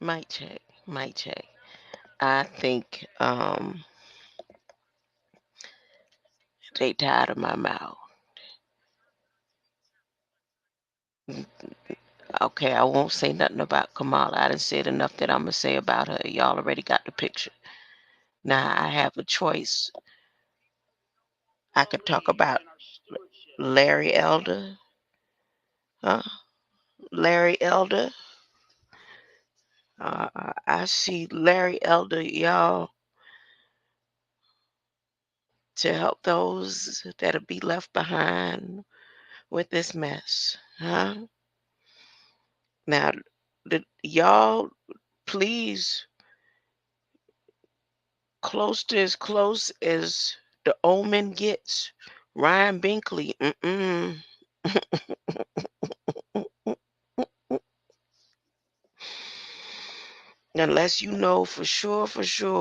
Mic check. Mic check. I think they tired of my mouth. Okay, I won't say nothing about Kamala. I done said enough that I'm gonna say about her. Y'all already got the picture. Now I have a choice. I could talk about Larry Elder. Huh? Larry Elder. I see Larry Elder, y'all, to help those that'll be left behind with this mess. Huh? Now, y'all, please, close as the omen gets. Ryan Binkley. Mm-mm. Unless you know for sure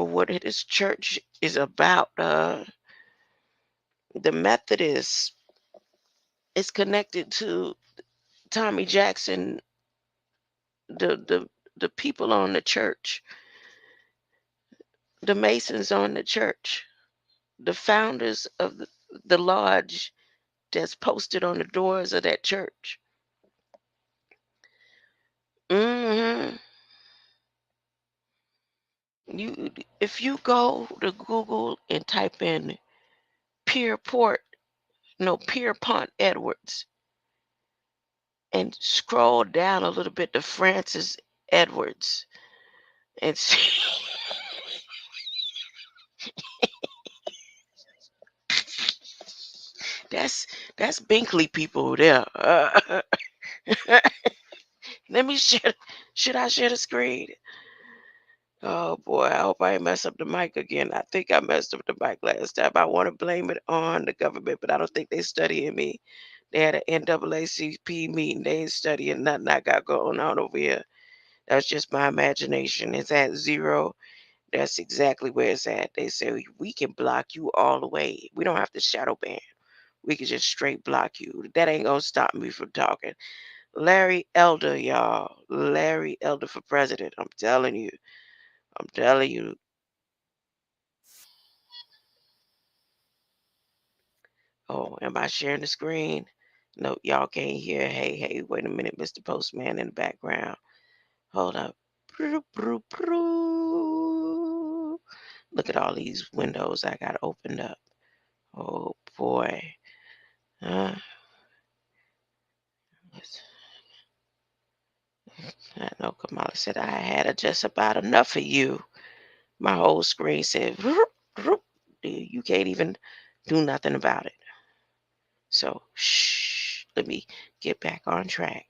what this church is about. The Methodist is connected to Tommy Jackson, the people on the church, the Masons on the church, the founders of the lodge that's posted on the doors of that church. hmm if you go to Google and type in Pierpont, no Pierpont Edwards, and scroll down a little bit to Francis Edwards and see that's that's Binkley people there. Let me share. Should I share the screen? Oh boy, I hope I ain't mess up the mic again. I think I messed up the mic last time. I want to blame it on the government, but I don't think they studying me. They had an NAACP meeting. They ain't studying nothing I got going on over here. That's just my imagination. It's at zero. That's exactly where it's at. They say we can block you all the way. We don't have to shadow ban. We can just straight block you. That ain't gonna stop me from talking. Larry Elder, y'all. Larry Elder for president. I'm telling you. I'm telling you. Oh, am I sharing the screen? No, y'all can't hear. Hey, hey, wait a minute, Mr. Postman in the background. Hold up. Broo, broo, broo. Look at all these windows I got opened up. Oh boy. Uh, I know Kamala said I had just about enough of you. My whole screen said, "Vroom, vroom." You can't even do nothing about it. So, shh, let me get back on track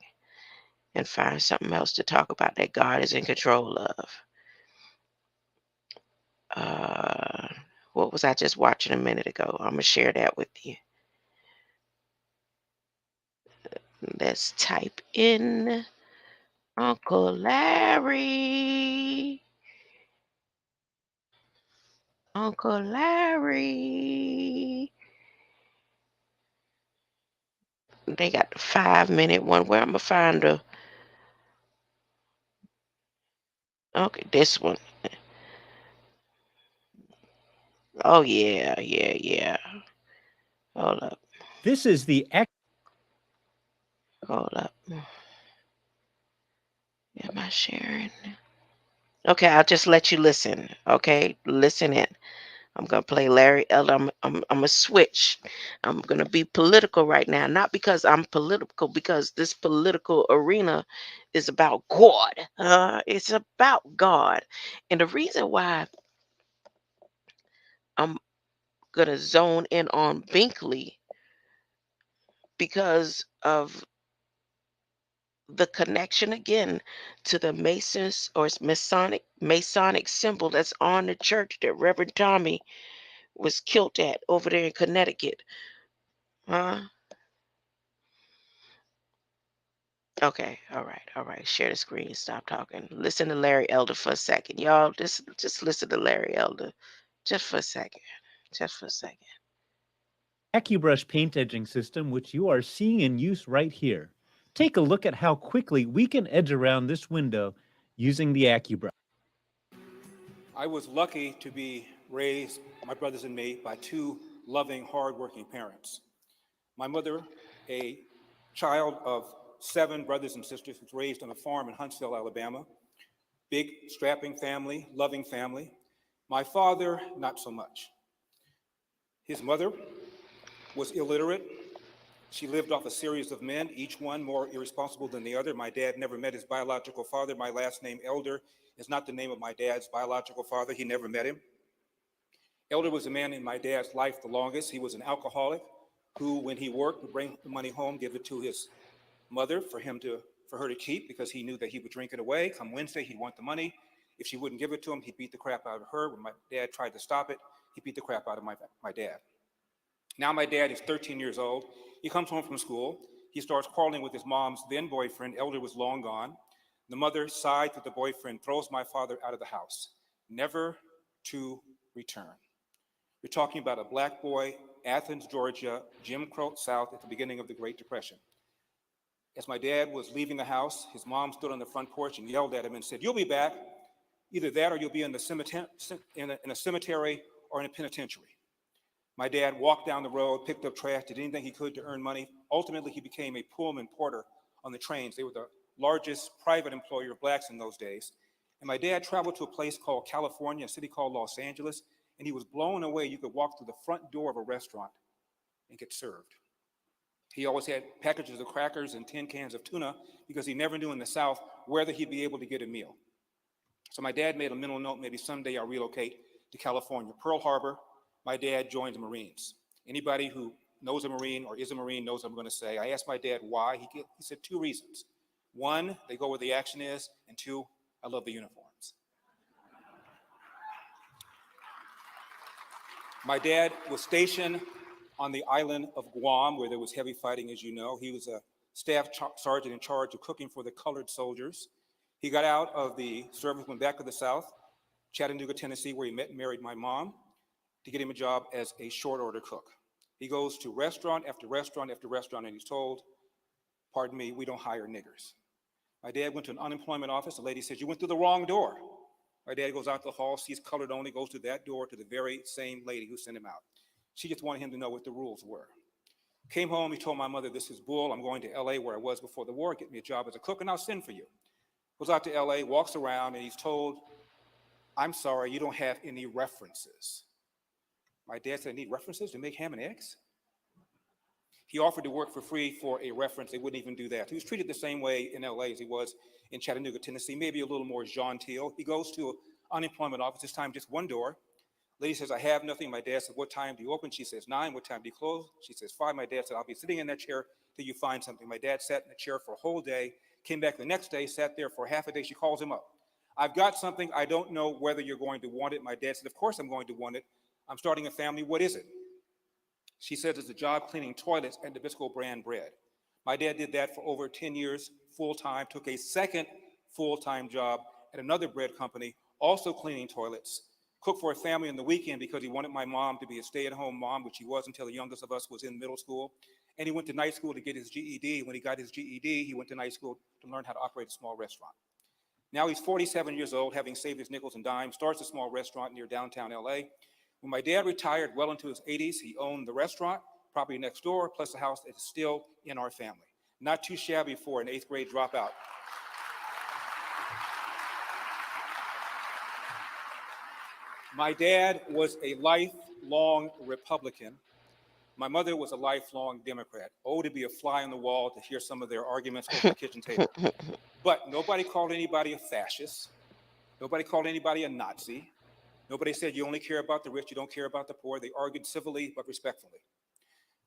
and find something else to talk about that God is in control of. Uh, what was I just watching a minute ago? I'm going to share that with you. Let's type in Uncle Larry. Uncle Larry. They got the 5 minute one. Where I'm going to find the. Okay, this one. Oh, yeah, yeah, yeah. Hold up. This is the Hold up. Am I sharing? Okay, I'll just let you listen. Okay, listen in. I'm gonna play Larry Elder. I'm gonna switch. I'm gonna be political right now, not because I'm political, because this political arena is about God. It's about God, and the reason why I'm gonna zone in on Binkley because of the connection again to the Masons or Masonic symbol that's on the church that Reverend Tommy was killed at over there in Connecticut. Huh? Okay, all right. Share the screen. Stop talking. Listen to Larry Elder for a second, y'all. Just listen to Larry Elder, just for a second, just for a second. AccuBrush paint edging system, which you are seeing in use right here. Take a look at how quickly we can edge around this window using the AccuBrush. I was lucky to be raised, my brothers and me, by two loving, hardworking parents. My mother, a child of 7 brothers and sisters, was raised on a farm in Huntsville, Alabama. Big, strapping family, loving family. My father, not so much. His mother was illiterate. She lived off a series of men, each one more irresponsible than the other. My dad never met his biological father. My last name, Elder, is not the name of my dad's biological father. He never met him. Elder was the man in my dad's life the longest. He was an alcoholic who, when he worked, would bring the money home, give it to his mother for her to keep, because he knew that he would drink it away. Come Wednesday, he'd want the money. If she wouldn't give it to him, he'd beat the crap out of her. When my dad tried to stop it, he beat the crap out of my dad. Now my dad is 13 years old. He comes home from school. He starts quarreling with his mom's then boyfriend. Elder was long gone. The mother sides with the boyfriend, throws my father out of the house, never to return. We're talking about a black boy, Athens, Georgia, Jim Crow South at the beginning of the Great Depression. As my dad was leaving the house, his mom stood on the front porch and yelled at him and said, "You'll be back. Either that or you'll be in a cemetery or in a penitentiary." My dad walked down the road, picked up trash, did anything he could to earn money. Ultimately, he became a Pullman porter on the trains. They were the largest private employer of blacks in those days. And my dad traveled to a place called California, a city called Los Angeles, and he was blown away. You could walk through the front door of a restaurant and get served. He always had packages of crackers and tin cans of tuna because he never knew in the South whether he'd be able to get a meal. So my dad made a mental note, maybe someday I'll relocate to California. Pearl Harbor, my dad joined the Marines. Anybody who knows a Marine or is a Marine knows what I'm going to say. I asked my dad why. He said 2 reasons. 1, they go where the action is, and 2, I love the uniforms. My dad was stationed on the island of Guam, where there was heavy fighting, as you know. He was a staff sergeant in charge of cooking for the colored soldiers. He got out of the service, went back to the South, Chattanooga, Tennessee, where he met and married my mom, to get him a job as a short order cook. He goes to restaurant after restaurant after restaurant, and he's told, "Pardon me, we don't hire niggers." My dad went to an unemployment office. The lady says, "You went through the wrong door." My dad goes out to the hall, sees colored only, goes to that door, to the very same lady who sent him out. She just wanted him to know what the rules were. Came home, he told my mother, "This is bull. I'm going to LA where I was before the war. Get me a job as a cook and I'll send for you." Goes out to LA, walks around, and he's told, "I'm sorry, you don't have any references." My dad said, "I need references to make ham and eggs?" He offered to work for free for a reference. They wouldn't even do that. He was treated the same way in LA as he was in Chattanooga, Tennessee, maybe a little more genteel. He goes to an unemployment office, this time just one door. Lady says, "I have nothing." My dad said, "What time do you open?" She says, 9. "What time do you close?" She says, 5. My dad said, "I'll be sitting in that chair till you find something." My dad sat in the chair for a whole day, came back the next day, sat there for half a day. She calls him up. "I've got something. I don't know whether you're going to want it." My dad said, "Of course I'm going to want it. I'm starting a family. What is it?" She says, "It's a job cleaning toilets at Nabisco brand bread." My dad did that for over 10 years, full-time, took a second full-time job at another bread company, also cleaning toilets, cooked for a family on the weekend because he wanted my mom to be a stay-at-home mom, which he was until the youngest of us was in middle school. And he went to night school to get his GED. When he got his GED, he went to night school to learn how to operate a small restaurant. Now he's 47 years old, having saved his nickels and dimes, starts a small restaurant near downtown LA. When my dad retired well into his 80s, he owned the restaurant, property next door, plus a house that is still in our family. Not too shabby for an 8th grade dropout. My dad was a lifelong Republican. My mother was a lifelong Democrat. Oh, to be a fly on the wall to hear some of their arguments over the kitchen table. But nobody called anybody a fascist. Nobody called anybody a Nazi. Nobody said you only care about the rich, you don't care about the poor. They argued civilly but respectfully.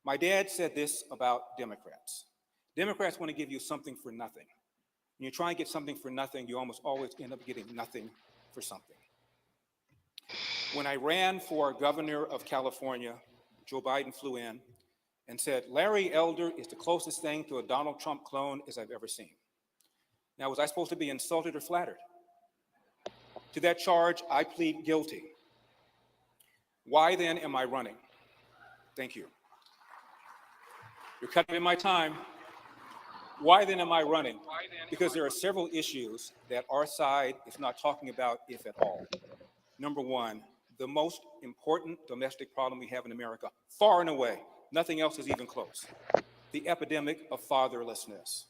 My dad said this about Democrats. Democrats want to give you something for nothing. When you try and get something for nothing, you almost always end up getting nothing for something. When I ran for governor of California, Joe Biden flew in and said, "Larry Elder is the closest thing to a Donald Trump clone as I've ever seen." Now, was I supposed to be insulted or flattered? To that charge, I plead guilty. Why then am I running? Thank you. You're cutting in my time. Why then am I running? Because there are several issues that our side is not talking about, if at all. Number one, the most important domestic problem we have in America, far and away, nothing else is even close, the epidemic of fatherlessness.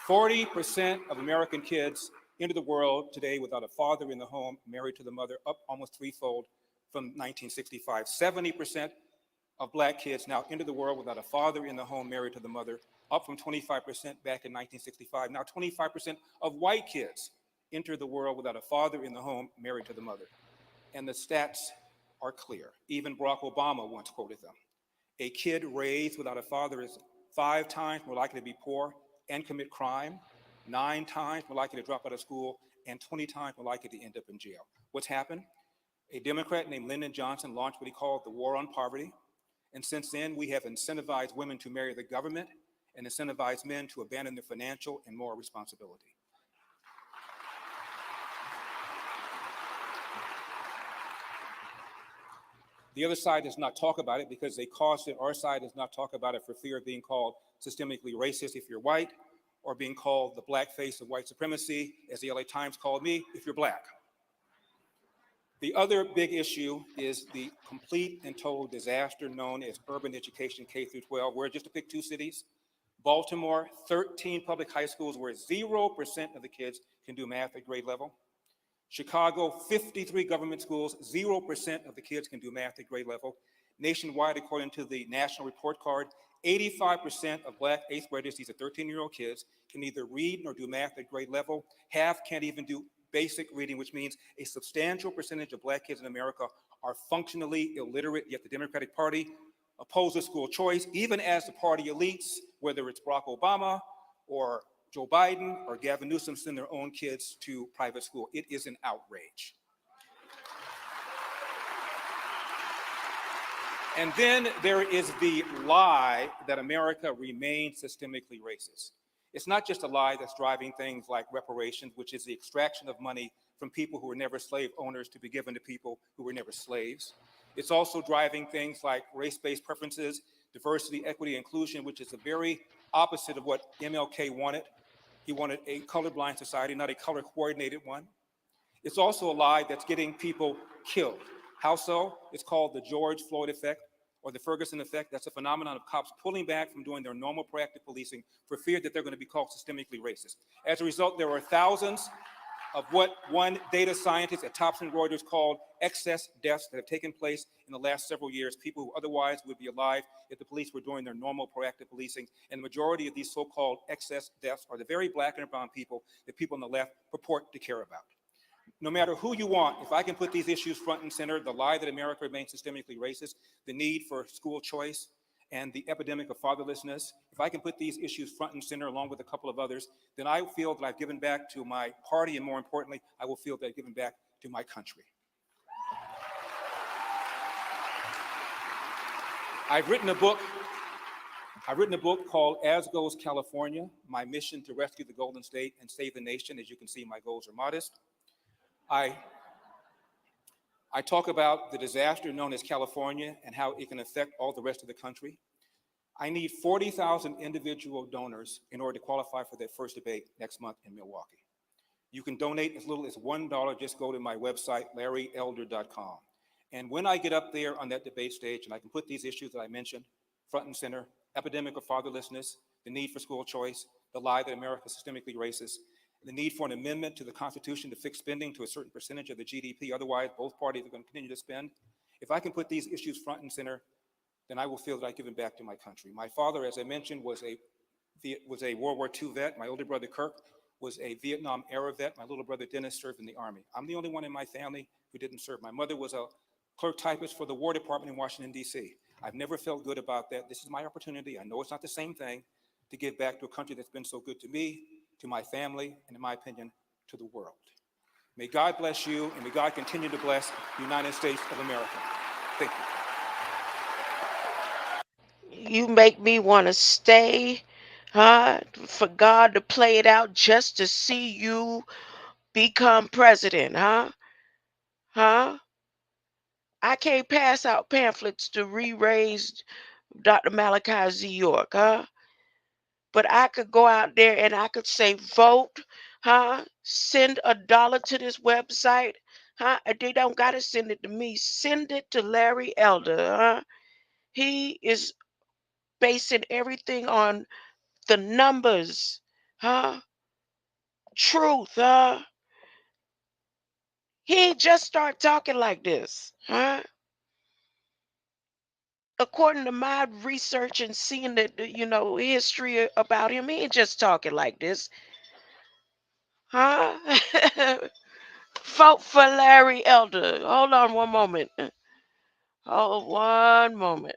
40% of American kids enter the world today without a father in the home, married to the mother, up almost threefold from 1965. 70% of black kids now enter the world without a father in the home, married to the mother, up from 25% back in 1965. Now 25% of white kids enter the world without a father in the home, married to the mother. And the stats are clear. Even Barack Obama once quoted them. A kid raised without a father is 5 times more likely to be poor and commit crime, 9 times more likely to drop out of school, and 20 times more likely to end up in jail. What's happened? A Democrat named Lyndon Johnson launched what he called the War on Poverty. And since then, we have incentivized women to marry the government and incentivized men to abandon their financial and moral responsibility. The other side does not talk about it because they caused it. Our side does not talk about it for fear of being called systemically racist if you're white, or being called the black face of white supremacy, as the LA Times called me, if you're black. The other big issue is the complete and total disaster known as urban education K through 12, where, just to pick 2 cities, Baltimore, 13 public high schools where 0% of the kids can do math at grade level. Chicago, 53 government schools, 0% of the kids can do math at grade level. Nationwide, according to the National Report Card, 85% of black 8th graders, these are 13-year-old kids, can neither read nor do math at grade level. Half can't even do basic reading, which means a substantial percentage of black kids in America are functionally illiterate, yet the Democratic Party opposes school choice, even as the party elites, whether it's Barack Obama or Joe Biden or Gavin Newsom, send their own kids to private school. It is an outrage. And then there is the lie that America remains systemically racist. It's not just a lie that's driving things like reparations, which is the extraction of money from people who were never slave owners to be given to people who were never slaves. It's also driving things like race-based preferences, diversity, equity, inclusion, which is the very opposite of what MLK wanted. He wanted a colorblind society, not a color-coordinated one. It's also a lie that's getting people killed. How so? It's called the George Floyd effect or the Ferguson effect. That's a phenomenon of cops pulling back from doing their normal proactive policing for fear that they're going to be called systemically racist. As a result, there are thousands of what one data scientist at Thomson Reuters called excess deaths that have taken place in the last several years, people who otherwise would be alive if the police were doing their normal proactive policing. And the majority of these so-called excess deaths are the very black and brown people that people on the left purport to care about. No matter who you want, if I can put these issues front and center, the lie that America remains systemically racist, the need for school choice, and the epidemic of fatherlessness, if I can put these issues front and center along with a couple of others, then I feel that I've given back to my party, and more importantly, I will feel that I've given back to my country. I've written a book called As Goes California, My Mission to Rescue the Golden State and Save the Nation. As you can see, my goals are modest. I talk about the disaster known as California and how it can affect all the rest of the country. I need 40,000 individual donors in order to qualify for that first debate next month in Milwaukee. You can donate as little as $1. Just go to my website, larryelder.com. And when I get up there on that debate stage and I can put these issues that I mentioned front and center, epidemic of fatherlessness, the need for school choice, the lie that America is systemically racist, the need for an amendment to the Constitution to fix spending to a certain percentage of the GDP, otherwise both parties are going to continue to spend. If I can put these issues front and center, then I will feel that I've given back to my country. My father, as I mentioned, was a World War II vet. My older brother, Kirk, was a Vietnam era vet. My little brother, Dennis, served in the Army. I'm the only one in my family who didn't serve. My mother was a clerk typist for the War Department in Washington, D.C. I've never felt good about that. This is my opportunity. I know it's not the same thing to give back to a country that's been so good to me, to my family, and in my opinion, to the world. May God bless you, and may God continue to bless the United States of America. Thank you. You make me want to stay, huh? For God to play it out just to see you become president, huh? Huh? I can't pass out pamphlets to re-raise Dr. Malachi Z. York, huh? But I could go out there and I could say, vote, huh? Send $1 to this website, huh? They don't gotta send it to me. Send it to Larry Elder, huh? He is basing everything on the numbers, huh? Truth, huh? He just start talking like this, huh? According to my research and seeing the history about him, he ain't just talking like this, huh? Vote for Larry Elder. Hold on one moment. Hold one moment.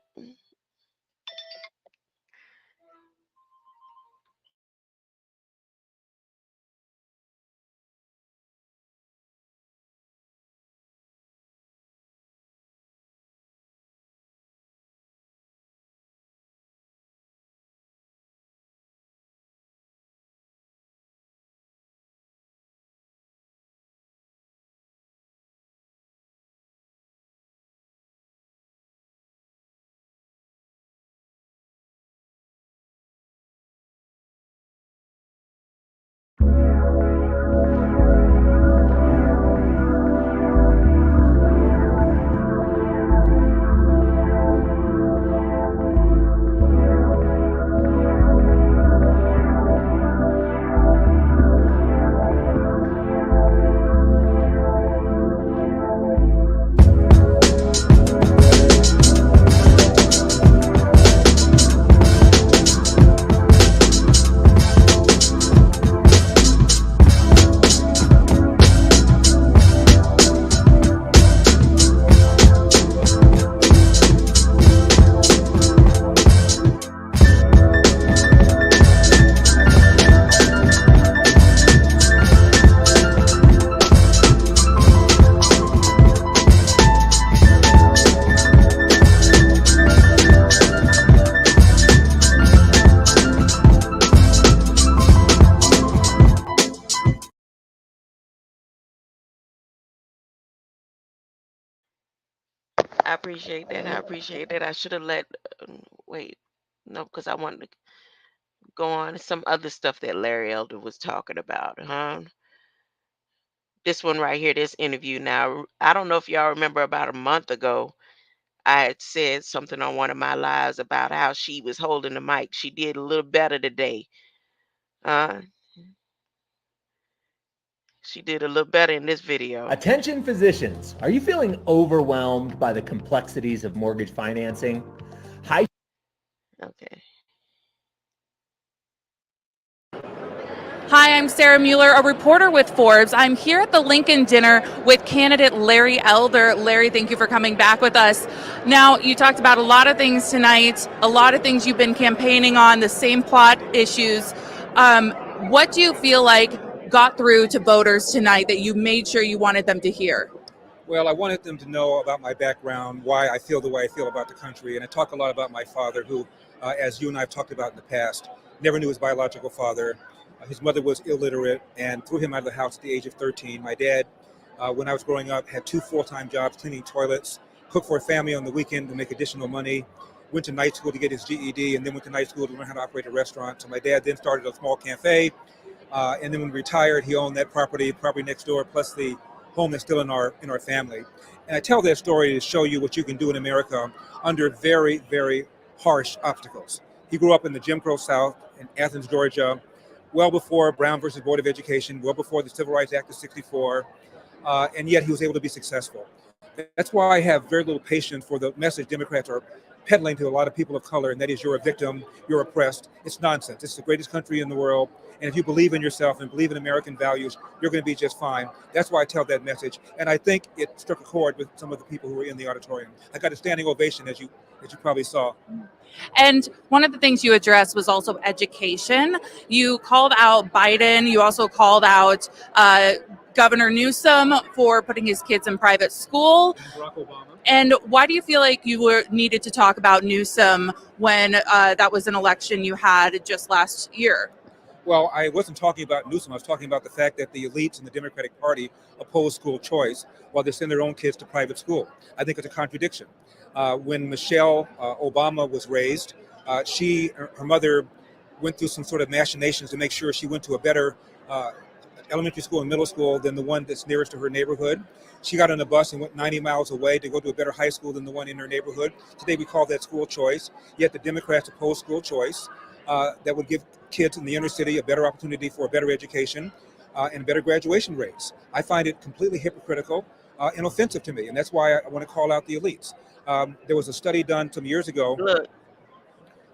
I appreciate that. I appreciate that. I should have let. Wait, no, because I wanted to go on to some other stuff that Larry Elder was talking about, huh? This one right here, this interview. Now, I don't know if y'all remember about a month ago, I had said something on one of my lives about how she was holding the mic. She did a little better today. Uh, she did a little better in this video. Attention physicians, are you feeling overwhelmed by the complexities of mortgage financing? Okay. Hi, I'm Sarah Mueller, a reporter with Forbes. I'm here at the Lincoln dinner with candidate Larry Elder. Larry, thank you for coming back with us. Now, you talked about a lot of things tonight, a lot of things you've been campaigning on, the same plot issues. What do you feel like got through to voters tonight that you made sure you wanted them to hear? Well, I wanted them to know about my background, why I feel the way I feel about the country, and I talk a lot about my father, who, as you and I have talked about in the past, never knew his biological father. His mother was illiterate and threw him out of the house at the age of 13. My dad, when I was growing up, had 2 full-time jobs cleaning toilets, cooked for a family on the weekend to make additional money, went to night school to get his GED, and then went to night school to learn how to operate a restaurant. So my dad then started a small cafe, and then when he retired, he owned that property next door, plus the home that's still in our family. And I tell that story to show you what you can do in America under very, very harsh obstacles. He grew up in the Jim Crow South in Athens, Georgia, well before Brown versus Board of Education, well before the Civil Rights Act of '64, and yet he was able to be successful. That's why I have very little patience for the message Democrats are peddling to a lot of people of color, and that is, you're a victim, you're oppressed. It's nonsense. It's the greatest country in the world, and if you believe in yourself and believe in American values, you're going to be just fine. That's why I tell that message, and I think it struck a chord with some of the people who were in the auditorium. I got a standing ovation, as you probably saw. And one of the things you addressed was also education. You called out Biden. You also called out Governor Newsom for putting his kids in private school. And Barack Obama. And why do you feel like you needed to talk about Newsom when that was an election you had just last year? Well, I wasn't talking about Newsom. I was talking about the fact that the elites in the Democratic Party oppose school choice while they send their own kids to private school. I think it's a contradiction. When Michelle Obama was raised, her mother went through some sort of machinations to make sure she went to a better uh, elementary school and middle school than the one that's nearest to her neighborhood. She got on a bus and went 90 miles away to go to a better high school than the one in her neighborhood. Today we call that school choice, yet the Democrats oppose school choice. That would give kids in the inner city a better opportunity for a better education and better graduation rates. I find it completely hypocritical and offensive to me, and that's why I want to call out the elites. There was a study done some years ago. Look,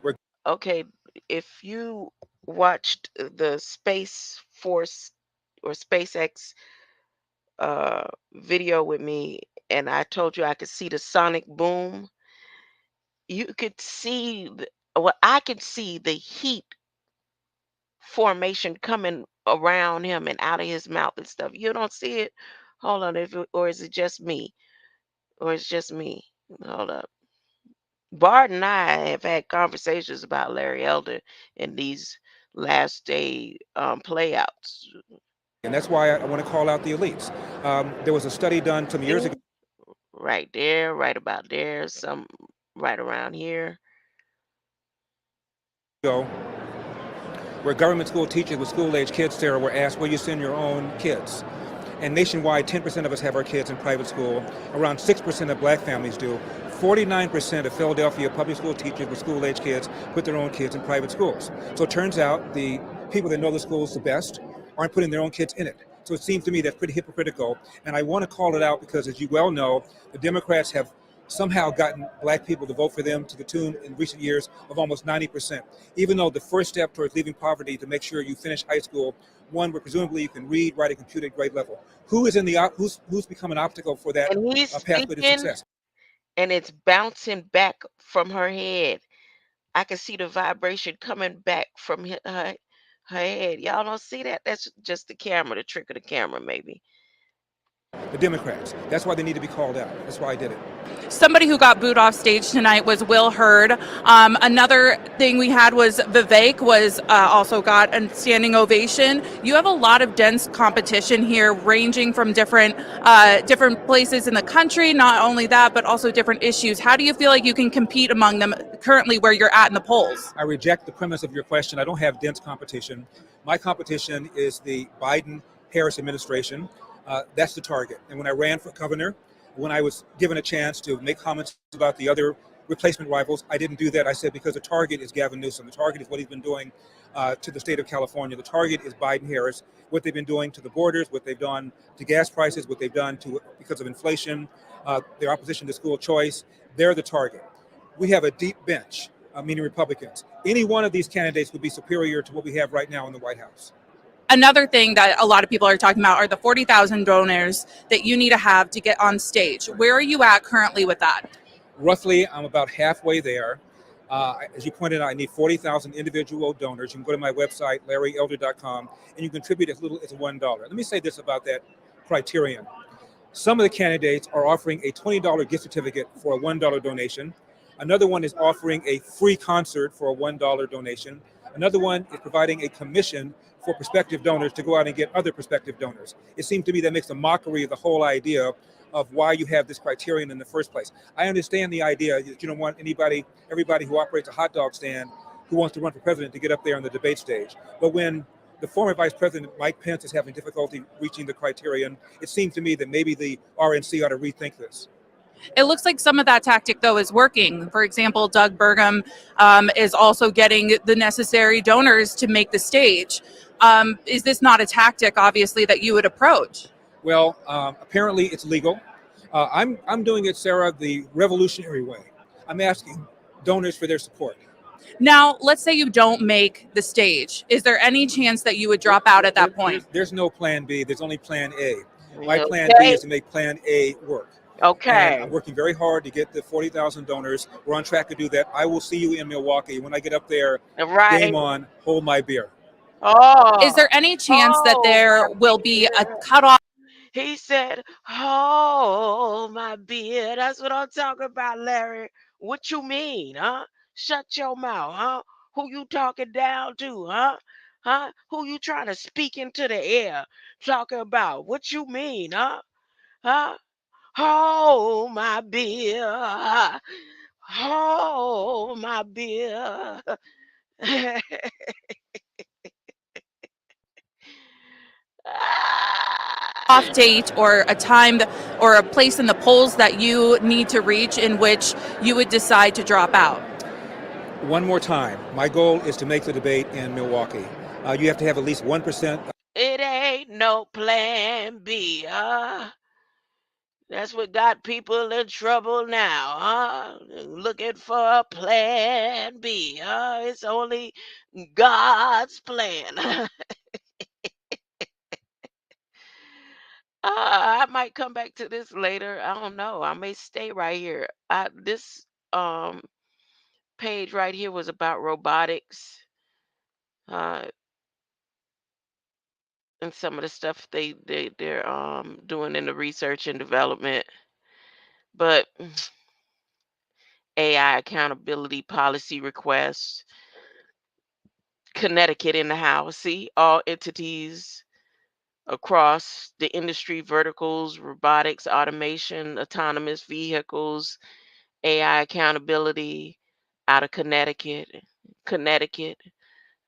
Where okay, if you watched the Space Force or SpaceX video with me, and I told you I could see the sonic boom, you could see well, I could see the heat formation coming around him and out of his mouth and stuff. You don't see it? Hold on, or is it just me? Or it's just me? Hold up. Bart and I have had conversations about Larry Elder in these last day playouts. and that's why I want to call out the elites. There was a study done some years See? Right there, right about there, some right around here. ago where government school teachers with school-age kids, Sarah, were asked, will you send your own kids? And nationwide, 10% of us have our kids in private school. Around 6% of black families do. 49% of Philadelphia public school teachers with school-age kids put their own kids in private schools. So it turns out the people that know the schools the best aren't putting their own kids in it. So it seems to me that's pretty hypocritical. And I want to call it out because, as you well know, the Democrats have somehow gotten black people to vote for them to the tune in recent years of almost 90%. Even though the first step towards leaving poverty to make sure you finish high school, one where presumably you can read, write, and compute at grade level. Who's become an obstacle for that And he's pathway to speaking, success? and it's bouncing back from her head. I can see the vibration coming back from her head. Y'all don't see that? That's just the camera, the trick of the camera, maybe. The Democrats. That's why they need to be called out. That's why I did it. Somebody who got booed off stage tonight was Will Hurd. Another thing we had was Vivek was also got a standing ovation. You have a lot of dense competition here, ranging from different places in the country. Not only that, but also different issues. How do you feel like you can compete among them currently where you're at in the polls? I reject the premise of your question. I don't have dense competition. My competition is the Biden-Harris administration. That's the target. And when I ran for governor, when I was given a chance to make comments about the other replacement rivals, I didn't do that. I said because the target is Gavin Newsom. The target is what he's been doing to the state of California. The target is Biden-Harris, what they've been doing to the borders, what they've done to gas prices, what they've done to because of inflation, their opposition to school choice. They're the target. We have a deep bench, meaning Republicans. Any one of these candidates would be superior to what we have right now in the White House. Another thing that a lot of people are talking about are the 40,000 donors that you need to have to get on stage. Where are you at currently with that? Roughly, I'm about halfway there. As you pointed out, I need 40,000 individual donors. You can go to my website, larryelder.com, and you can contribute as little as $1. Let me say this about that criterion. Some of the candidates are offering a $20 gift certificate for a $1 donation. Another one is offering a free concert for a $1 donation. Another one is providing a commission for prospective donors to go out and get other prospective donors. It seems to me that makes a mockery of the whole idea of why you have this criterion in the first place. I understand the idea that you don't want everybody who operates a hot dog stand who wants to run for president to get up there on the debate stage. But when the former Vice President Mike Pence is having difficulty reaching the criterion, it seems to me that maybe the RNC ought to rethink this. It looks like some of that tactic, though, is working. For example, Doug Burgum is also getting the necessary donors to make the stage. Is this not a tactic, obviously, that you would approach? Well, apparently it's legal. I'm doing it, Sarah, the revolutionary way. I'm asking donors for their support. Now, let's say you don't make the stage. Is there any chance that you would drop out at that point? There's no plan B. There's only plan A. My plan B is to make plan A work. Okay. And I'm working very hard to get the 40,000 donors. We're on track to do that. I will see you in Milwaukee. When I get up there, Right. game on, hold my beer. Oh. Is there any chance that there will be a cutoff? He said, "Oh, my beer." That's what I'm talking about, Larry. What you mean, huh? Shut your mouth, huh? Who you talking down to, huh? Huh? Who you trying to speak into the air talking about? What you mean, huh? Huh? Oh, my beer. Oh, my beer. Off date or a time or a place in the polls that you need to reach in which you would decide to drop out? One more time. My goal is to make the debate in Milwaukee. You have to have at least 1%. It ain't no plan B, huh? That's what got people in trouble now, huh? Looking for a plan B, huh? It's only God's plan. I might come back to this later. I don't know. I may stay right here. This um page right here was about robotics, uh, and some of the stuff they're doing in the research and development. But AI accountability policy requests, Connecticut in the house. See, all entities across the industry verticals, robotics, automation, autonomous vehicles, AI accountability out of Connecticut. Connecticut.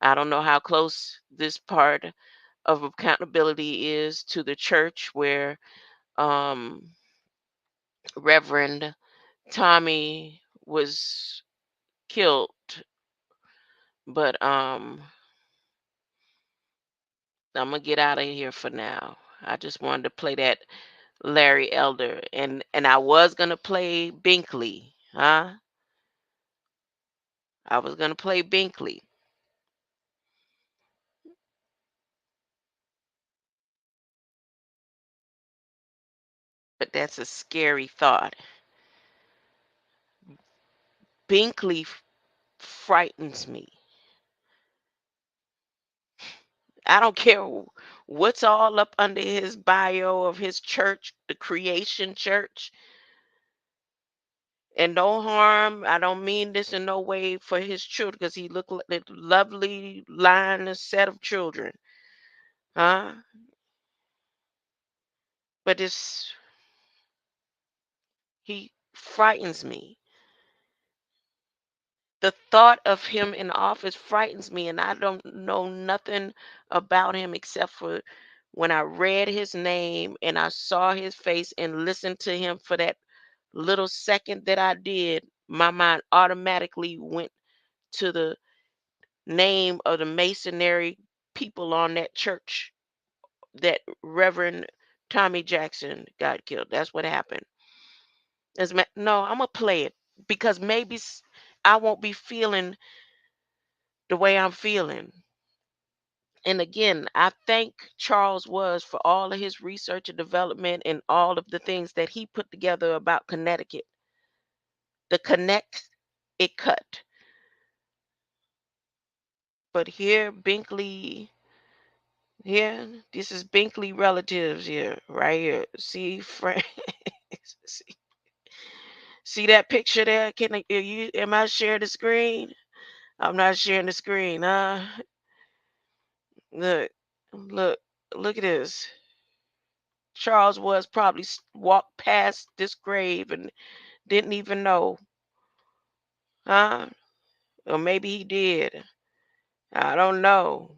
I don't know how close this part of accountability is to the church where um, Reverend Tommy was killed. But I'm gonna get out of here for now. I just wanted to play that Larry Elder, and I was gonna play Binkley, huh? I was gonna play Binkley, but that's a scary thought. Binkley frightens me. I don't care what's all up under his bio of his church, the Creation Church. And no harm. I don't mean this in no way for his children because he looked like a lovely line and set of children, huh? But he frightens me. The thought of him in office frightens me, and I don't know nothing about him except for when I read his name and I saw his face and listened to him for that little second that I did, my mind automatically went to the name of the masonry people on that church that Reverend Tommy Jackson got killed. That's what happened. No, I'm gonna play it because maybe I won't be feeling the way I'm feeling. And again, I thank Charles Was for all of his research and development and all of the things that he put together about Connecticut. The connect it cut. But here, Binkley, here, this is Binkley relatives here, right here. See, Frank, see, see that picture there? Am I sharing the screen? I'm not sharing the screen, huh? Look, look, look at this. Charles was probably walked past this grave and didn't even know, huh? Or maybe he did. I don't know.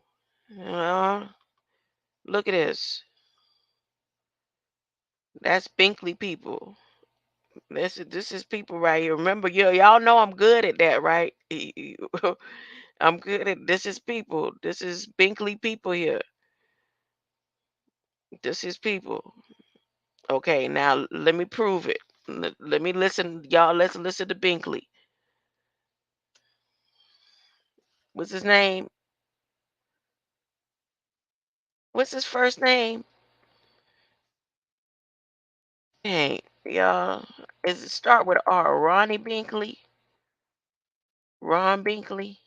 Look at this. That's Binkley people. This is people right here. Remember, y'all know I'm good at that, right? I'm good at this is people. This is Binkley people here. This is people. Okay, now let me prove it. Let me listen, y'all. Let's listen to Binkley. What's his name? What's his first name? Hey, y'all. Is it start with R? Ronnie Binkley? Ron Binkley?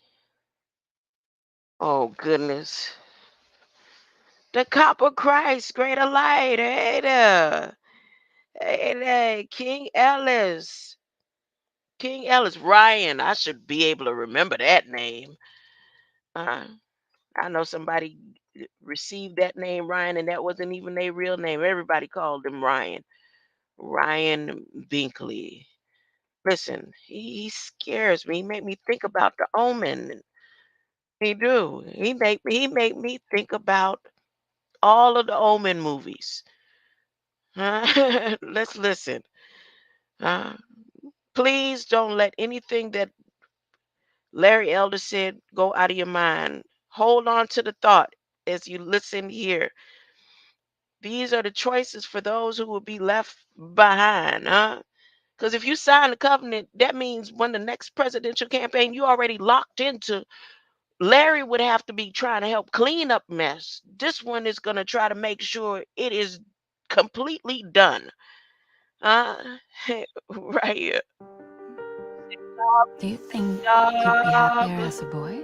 Oh goodness. The Copper Christ, greater light. Hey there. Hey there. King Ellis. King Ellis. Ryan. I should be able to remember that name. Uh, I know somebody received that name Ryan, and that wasn't even their real name. Everybody called him Ryan. Ryan Binkley. Listen, he scares me. He make me think about the Omen. He do. He make me think about all of the Omen movies. Huh? Let's listen. Uh, please don't let anything that Larry Elder said go out of your mind. Hold on to the thought as you listen here. These are the choices for those who will be left behind, huh? Because if you sign the covenant, that means when the next presidential campaign, you already locked into. Larry would have to be trying to help clean up mess. This one is going to try to make sure it is completely done. Uh, right here. Do you think you'd be happier Job. as a boy?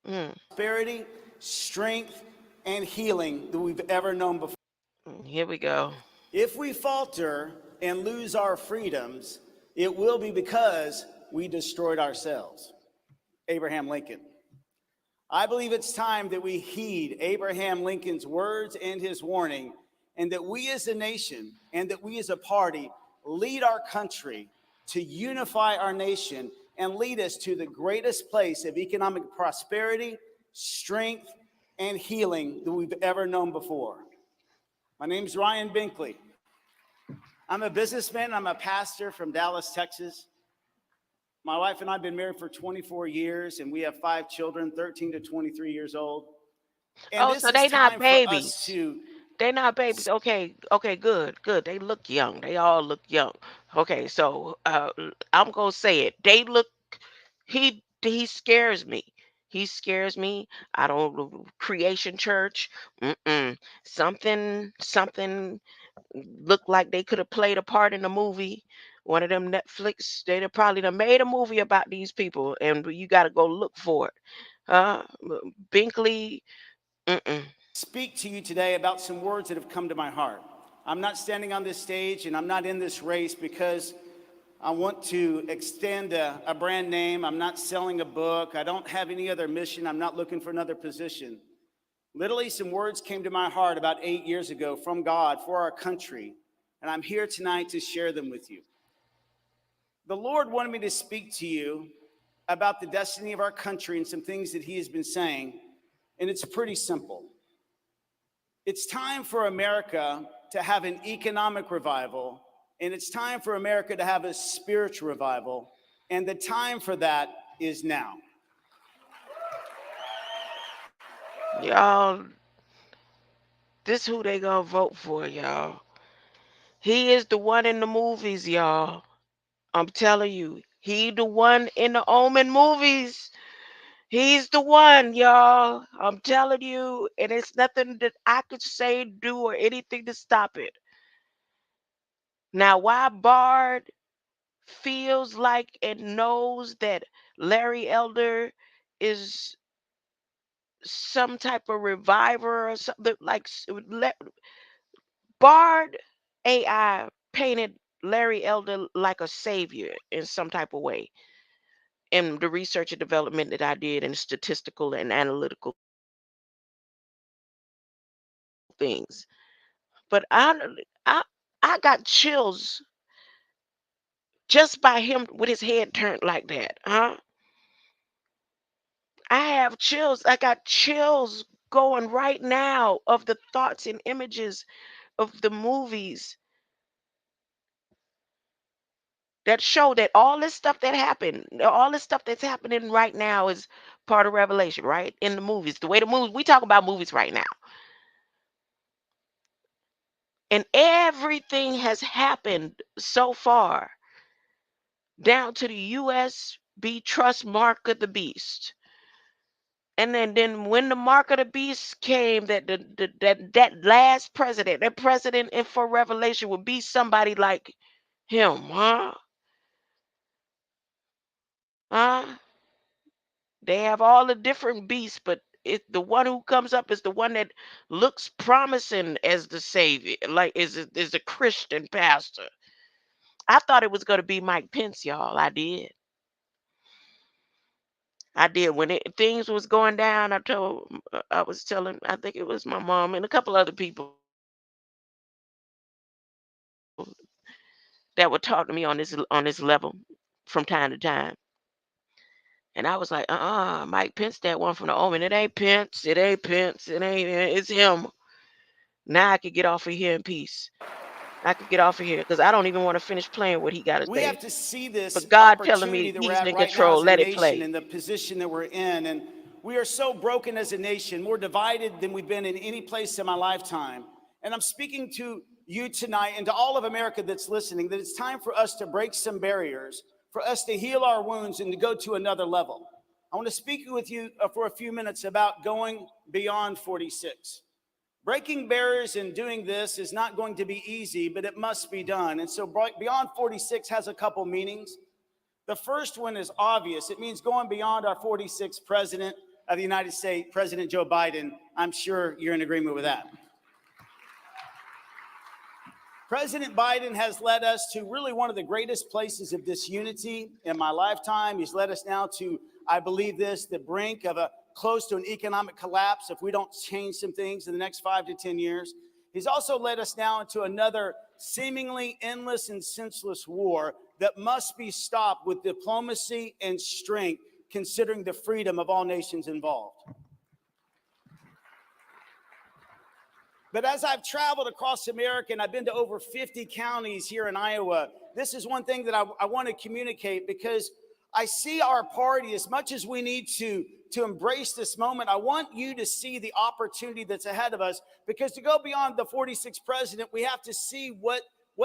Mm, Prosperity, strength, and healing that we've ever known before. here we go. If we falter and lose our freedoms, it will be because we destroyed ourselves. Abraham Lincoln. I believe it's time that we heed Abraham Lincoln's words and his warning, and that we as a nation and that we as a party lead our country to unify our nation and lead us to the greatest place of economic prosperity, strength, and healing that we've ever known before. My name's Ryan Binkley. I'm a businessman. I'm a pastor from Dallas, Texas. My wife and I have been married for 24 years, and we have 5 children, 13 to 23 years old. And Oh, this so is they not time for us babies. to They not babies. Okay, okay, good, good. They look young. They all look young. Okay, so I'm gonna say it. They look. He scares me. He scares me. I don't creation church. Mm-mm. Something looked like they could have played a part in a movie. One of them Netflix. They'd have probably done made a movie about these people, and you got to go look for it. Uh, Binkley. Mm-mm. speak to you today about some words that have come to my heart. I'm not standing on this stage and I'm not in this race because I want to extend a brand name. I'm not selling a book. I don't have any other mission. I'm not looking for another position. Literally, some words came to my heart about 8 years ago from God for our country, and I'm here tonight to share them with you. The Lord wanted me to speak to you about the destiny of our country and some things that He has been saying, and it's pretty simple. It's time for America to have an economic revival, and it's time for America to have a spiritual revival, and the time for that is now. Y'all, this who they gonna vote for, y'all. He is the one in the movies, y'all. I'm telling you, he the one in the Omen movies. He's the one, y'all. I'm telling you, and it's nothing that I could say, do, or anything to stop it. Now, why Bard feels like and knows that Larry Elder is some type of reviver or something like Bard AI painted Larry Elder like a savior in some type of way in the research and development that I did in statistical and analytical things. But I I got chills just by him with his head turned like that, huh? I have chills. I got chills going right now of the thoughts and images of the movies that show that all this stuff that happened, all this stuff that's happening right now is part of Revelation, right? In the movies, the way the movies, we talk about movies right now. And everything has happened so far down to the USB trust mark of the beast. And then when the mark of the beast came, that last president, that president in for Revelation would be somebody like him, huh? Huh? They have all the different beasts, but the one who comes up is the one that looks promising as the savior, like is a Christian pastor. I thought it was going to be Mike Pence, y'all. I did. I did when things was going down. I was telling, I think it was my mom and a couple other people that would talk to me on this level from time to time. And I was like, Mike Pence, that one from the Omen. It ain't Pence. It ain't Pence. It's him. Now I could get off of here in peace. I could get off of here because I don't even want to finish playing what he got to We say. have to see this But God telling opportunity me that we're he's at in right now control. as a Let it nation play. and the position that we're in. And we are so broken as a nation, more divided than we've been in any place in my lifetime. And I'm speaking to you tonight and to all of America that's listening that it's time for us to break some barriers, for us to heal our wounds and to go to another level. I want to speak with you for a few minutes about going beyond 46. Breaking barriers and doing this is not going to be easy, but it must be done. And so beyond 46 has a couple meanings. The first one is obvious. It means going beyond our 46th president of the United States, President Joe Biden. I'm sure you're in agreement with that. President Biden has led us to really one of the greatest places of disunity in my lifetime. He's led us now to, I believe this, the brink of close to an economic collapse if we don't change some things in the next 5 to 10 years. He's also led us now into another seemingly endless and senseless war that must be stopped with diplomacy and strength, considering the freedom of all nations involved. But as I've traveled across America, and I've been to over 50 counties here in Iowa, this is one thing that I want to communicate, because I see our party, as much as we need to embrace this moment, I want you to see the opportunity that's ahead of us, because to go beyond the 46th president, we have to see what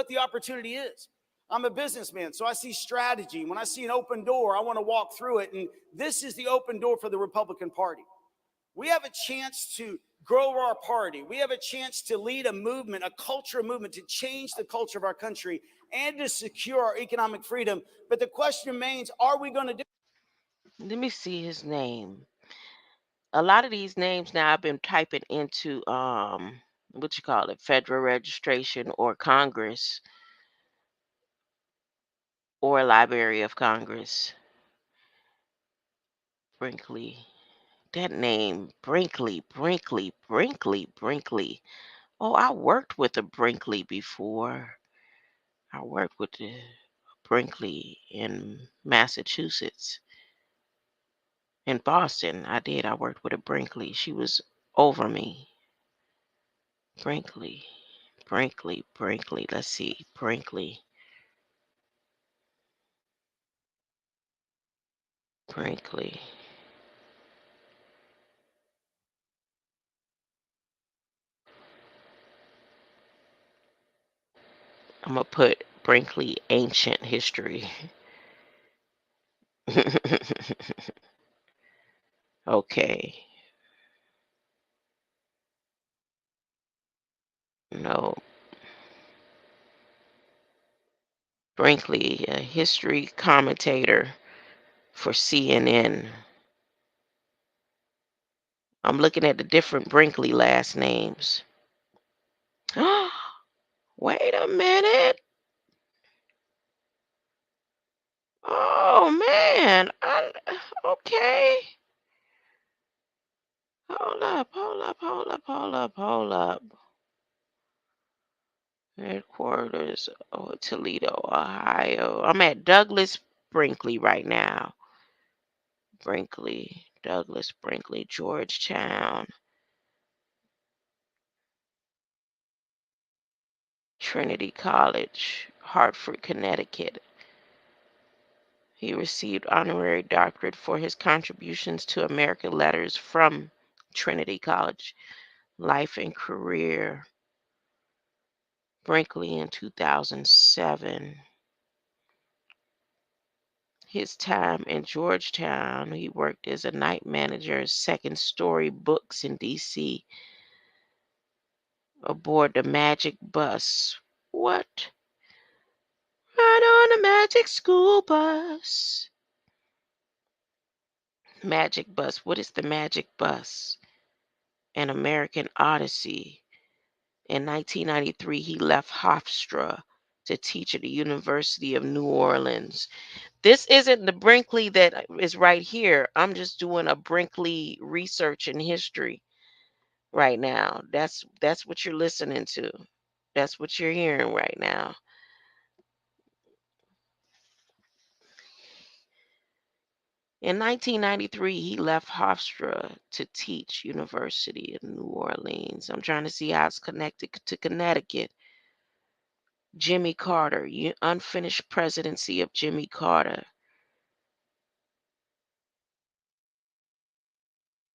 the opportunity is. I'm a businessman, so I see strategy. When I see an open door, I want to walk through it, and this is the open door for the Republican Party. We have a chance to grow our party. We have a chance to lead a movement, a culture movement, to change the culture of our country and to secure our economic freedom. But the question remains, are we going to do it? Let me see his name. A lot of these names now I've been typing into what you call it, federal registration or Congress or Library of Congress. Brinkley. That name, Brinkley. Oh, I worked with a Brinkley before. I worked with the Brinkley in Massachusetts. In Boston, I did. I worked with a Brinkley. She was over me. Brinkley. Let's see. Brinkley. I'm going to put Brinkley ancient history. Okay. No. Brinkley, a history commentator for CNN. I'm looking at the different Brinkley last names. Wait a minute. Oh man. Okay. Hold up. Headquarters, Toledo, Ohio. I'm at Douglas Brinkley right now. Douglas Brinkley, Georgetown, Trinity College, Hartford, Connecticut. He received honorary doctorate for his contributions to American letters from Trinity College. Life and career. Brinkley in 2007. His time in Georgetown, he worked as a night manager at Second Story Books in D.C. aboard the Magic Bus. What? Right on the Magic School Bus. Magic Bus. What is the Magic Bus? An American Odyssey. In 1993, he left Hofstra to teach at the University of New Orleans. This isn't the Brinkley that is right here. I'm just doing a Brinkley research in history right now. That's what you're listening to. That's what you're hearing right now. In 1993, he left Hofstra to teach University of New Orleans. I'm trying to see how it's connected to Connecticut. Jimmy Carter, unfinished presidency of Jimmy Carter.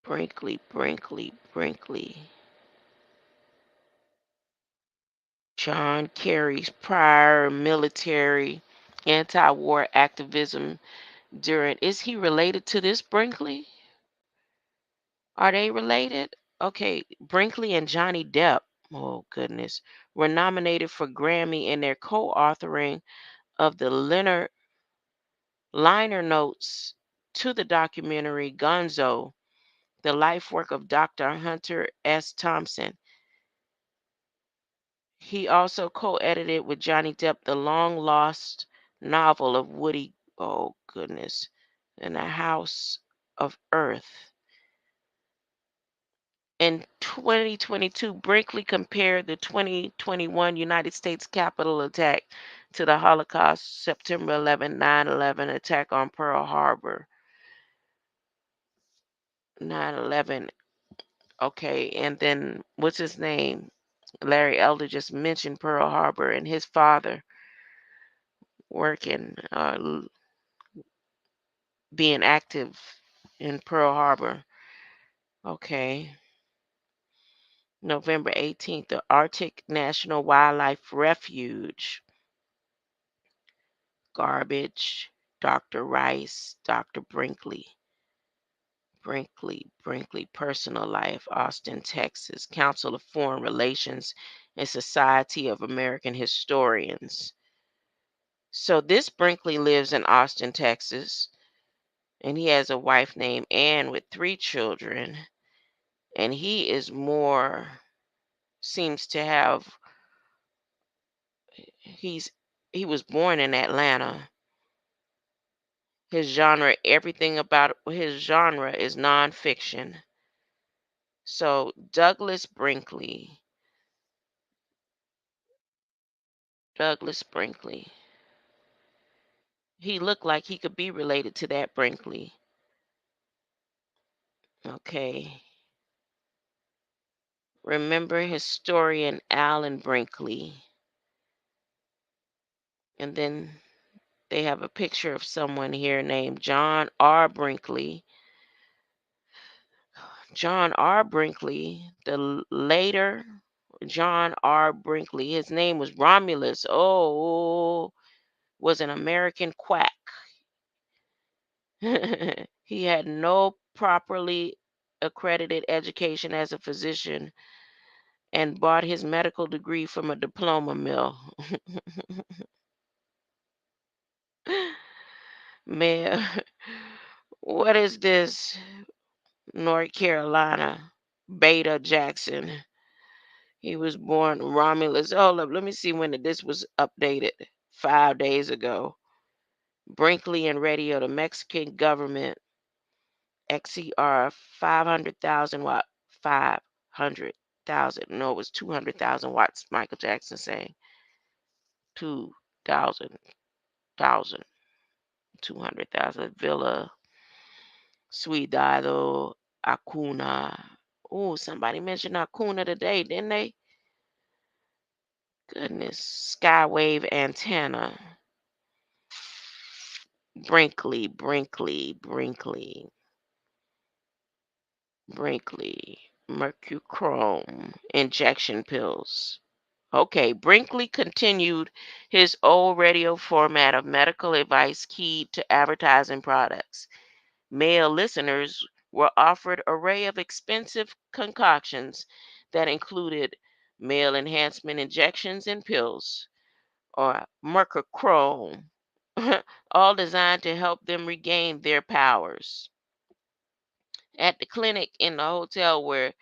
Brinkley. John Kerry's prior military anti-war activism during. Is he related to this Brinkley? Are they related? Okay, Brinkley and Johnny Depp, oh goodness, were nominated for Grammy in their co-authoring of the liner notes to the documentary Gonzo, the life work of Dr. Hunter S. Thompson. He also co-edited with Johnny Depp the long-lost novel of Woody, oh goodness, in the House of Earth. In 2022, Brinkley compared the 2021 United States Capitol attack to the Holocaust September 11, 9/11 attack on Pearl Harbor. 9/11. Okay, and then what's his name? Larry Elder just mentioned Pearl Harbor and his father working, being active in Pearl Harbor. Okay. November 18th, the Arctic National Wildlife Refuge. Garbage, Dr. Rice, Dr. Brinkley, Personal Life, Austin, Texas, Council of Foreign Relations, and Society of American Historians. So this Brinkley lives in Austin, Texas, and he has a wife named Ann with 3 children, and he is seems to have, he was born in Atlanta. Everything about his genre is nonfiction. So Douglas Brinkley. He looked like he could be related to that Brinkley. Okay. Remember historian Alan Brinkley. And then they have a picture of someone here named John R. Brinkley. John R. Brinkley, the later John R. Brinkley, his name was Romulus. Oh, was an American quack. He had no properly accredited education as a physician and bought his medical degree from a diploma mill. Mayor, what is this? North Carolina, Beta Jackson. He was born Romulus. Hold up, let me see when this was updated. 5 days ago. Brinkley and radio, the Mexican government, XCR 500,000 watt, 500,000. No, it was 200,000 watts. Michael Jackson saying 2,000, 200,000. Villa, Cuidado, Acuna. Oh, somebody mentioned Acuna today, didn't they? Goodness. Skywave antenna. Brinkley. Mercurochrome injection pills. Okay, Brinkley continued his old radio format of medical advice keyed to advertising products. Male listeners were offered an array of expensive concoctions that included male enhancement injections and pills, or mercurochrome, all designed to help them regain their powers. At the clinic in the hotel where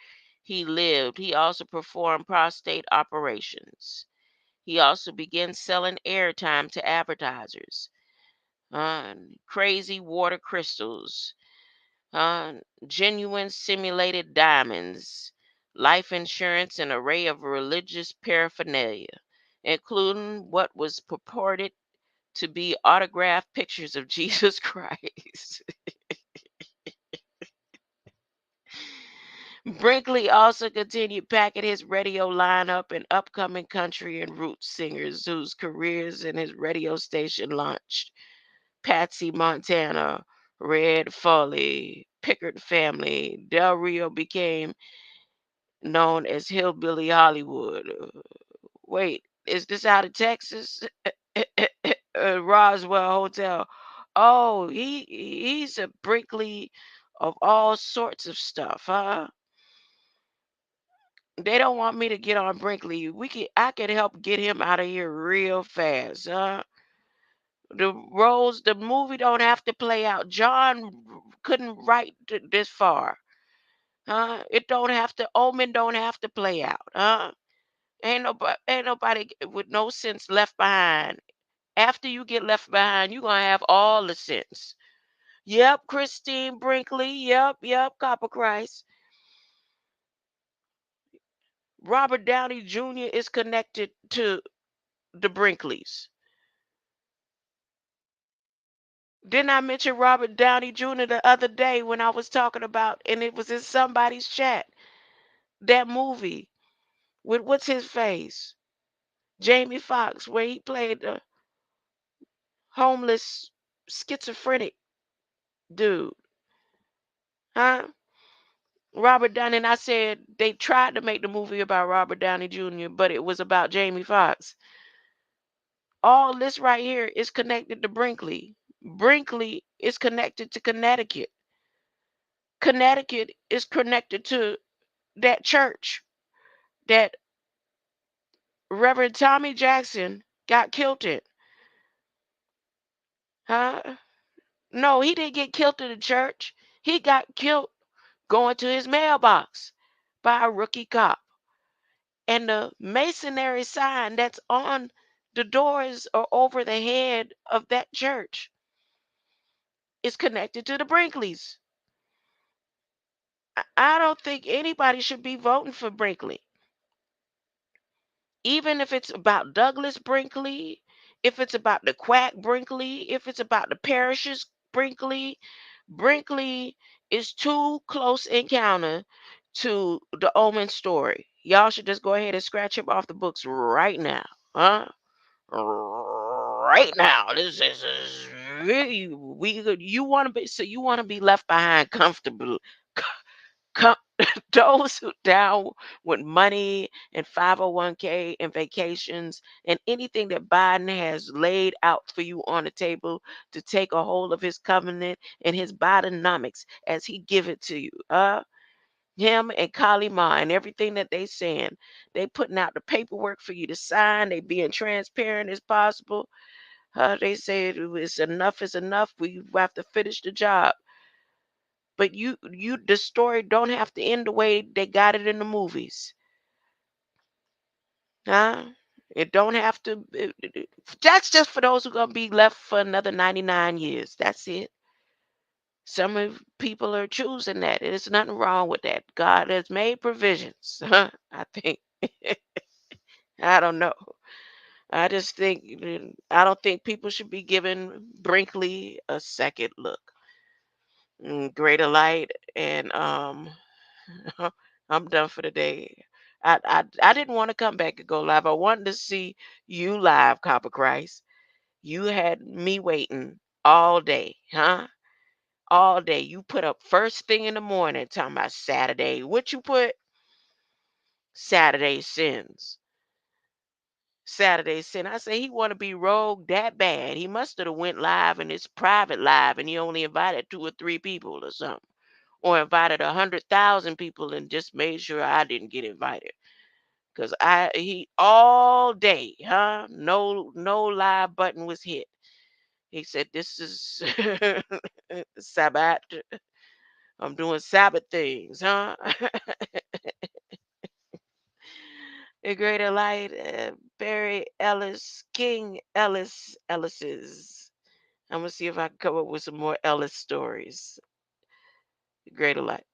he lived, he also performed prostate operations. He also began selling airtime to advertisers. Crazy water crystals, uh, genuine simulated diamonds, life insurance, and an array of religious paraphernalia, including what was purported to be autographed pictures of Jesus Christ. Brinkley also continued packing his radio lineup and upcoming country and roots singers whose careers in his radio station launched. Patsy Montana, Red Foley, Pickard Family, Del Rio became known as Hillbilly Hollywood. Wait, is this out of Texas? Roswell Hotel. Oh, he's a Brinkley of all sorts of stuff, huh? They don't want me to get on Brinkley. I could help get him out of here real fast, huh? The movie don't have to play out. John couldn't write this far, huh? It don't have to. Omen don't have to play out, huh? Ain't nobody with no sense left behind. After you get left behind, you gonna have all the sense. Yep, Christine Brinkley. Yep, Copper Christ. Robert Downey Jr. is connected to the Brinkleys. Didn't I mention Robert Downey Jr. the other day when I was talking about, and it was in somebody's chat, that movie with what's his face? Jamie Foxx, where he played the homeless schizophrenic dude. Huh? Robert Downey, and I said they tried to make the movie about Robert Downey Jr., but it was about Jamie Foxx. All this right here is connected to Brinkley. Brinkley is connected to Connecticut. Connecticut is connected to that church that Reverend Tommy Jackson got killed in. Huh? No, he didn't get killed in the church. He got killed going to his mailbox by a rookie cop. And the masonry sign that's on the doors or over the head of that church is connected to the Brinkleys. I don't think anybody should be voting for Brinkley. Even if it's about Douglas Brinkley, if it's about the quack Brinkley, if it's about the parishes Brinkley, Brinkley is too close encounter to the Omen story. Y'all should just go ahead and scratch him off the books right now. Huh? Right now. This is really you want to be left behind comfortable. Com- those who down with money and 501k and vacations and anything that Biden has laid out for you on the table to take a hold of his covenant and his Bidenomics as he give it to you. Him and Kalima and everything that they saying, they putting out the paperwork for you to sign. They being transparent as possible. They say it's enough is enough. We have to finish the job. But the story don't have to end the way they got it in the movies. Huh? It don't have to. That's just for those who gonna be left for another 99 years. That's it. Some of people are choosing that. There's nothing wrong with that. God has made provisions. I think. I don't know. I just think I don't think people should be giving Brinkley a second look. Greater light and I'm done for the day. I didn't want to come back and go live. I wanted to see you live, Copper Christ. You had me waiting all day, huh? All day. You put up first thing in the morning talking about Saturday. What you put? Saturday sins. Saturday sin. I say he want to be rogue that bad. He must have went live in his private live and he only invited 2 or 3 people or something. Or invited 100,000 people and just made sure I didn't get invited. Cause he all day, huh? No live button was hit. He said, "This is Sabat. I'm doing Sabbath things, huh?" A Greater Light, Barry Ellis, King Ellis, Ellis's. I'm gonna see if I can come up with some more Ellis stories. Greater Light.